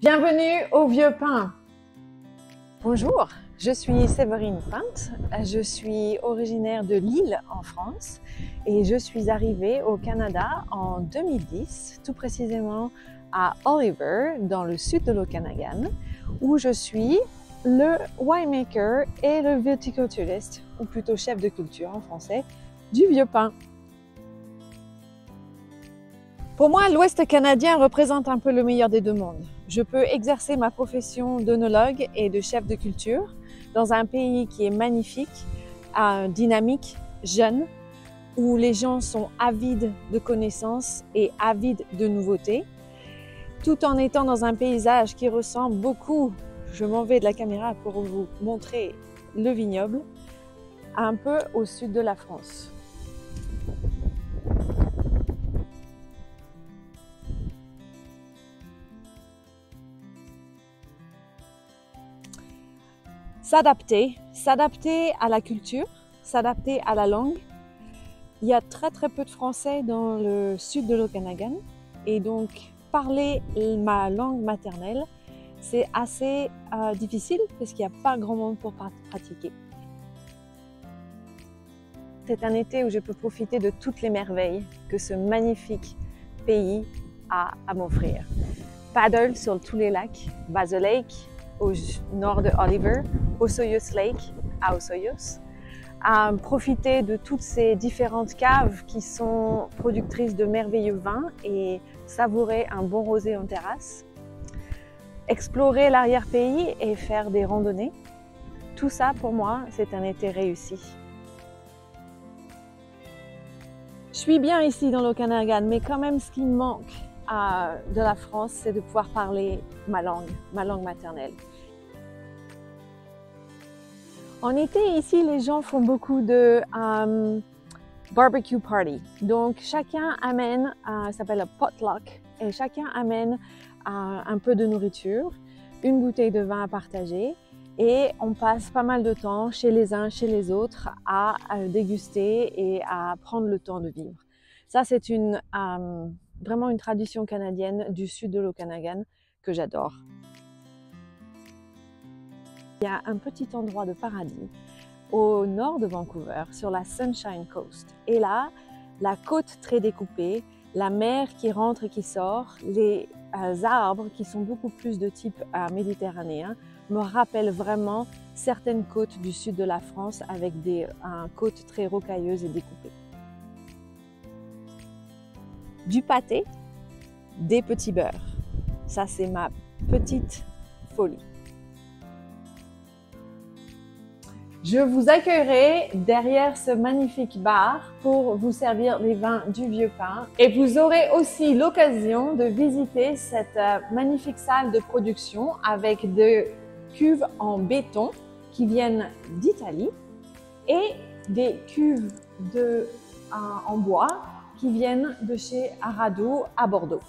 Bienvenue au Vieux Pin. Bonjour, je suis Séverine Pinte, je suis originaire de Lille en France et je suis arrivée au Canada en 2010, tout précisément à Oliver, dans le sud de l'Okanagan, où je suis le winemaker et le viticulturiste, ou plutôt chef de culture en français, du Vieux Pin. Pour moi, l'Ouest canadien représente un peu le meilleur des deux mondes. Je peux exercer ma profession d'œnologue et de chef de culture dans un pays qui est magnifique, dynamique, jeune, où les gens sont avides de connaissances et avides de nouveautés, tout en étant dans un paysage qui ressemble beaucoup, je m'en vais de la caméra pour vous montrer le vignoble, un peu au sud de la France. S'adapter à la culture, s'adapter à la langue. Il y a très peu de Français dans le sud de l'Okanagan et donc parler ma langue maternelle, c'est assez difficile parce qu'il n'y a pas grand monde pour pratiquer. C'est un été où je peux profiter de toutes les merveilles que ce magnifique pays a à m'offrir. Paddle sur tous les lacs, Bass Lake, au nord de Oliver, Osoyoos Lake à Osoyoos, profiter de toutes ces différentes caves qui sont productrices de merveilleux vins et savourer un bon rosé en terrasse, explorer l'arrière-pays et faire des randonnées. Tout ça pour moi, c'est un été réussi. Je suis bien ici dans l'Okanagan, mais quand même ce qui me manque de la France, c'est de pouvoir parler ma langue maternelle. En été, ici, les gens font beaucoup de barbecue party. Donc, chacun amène, ça s'appelle un potluck, et chacun amène un peu de nourriture, une bouteille de vin à partager, et on passe pas mal de temps chez les uns, chez les autres, à déguster et à prendre le temps de vivre. Ça, c'est vraiment une tradition canadienne du sud de l'Okanagan que j'adore. Il y a un petit endroit de paradis au nord de Vancouver, sur la Sunshine Coast. Et là, la côte très découpée, la mer qui rentre et qui sort, les arbres qui sont beaucoup plus de type méditerranéen me rappellent vraiment certaines côtes du sud de la France avec des côtes très rocailleuses et découpées. Du pâté, des petits beurres. Ça, c'est ma petite folie. Je vous accueillerai derrière ce magnifique bar pour vous servir les vins du Vieux Pin. Et vous aurez aussi l'occasion de visiter cette magnifique salle de production avec des cuves en béton qui viennent d'Italie et des cuves en bois qui viennent de chez Arado à Bordeaux.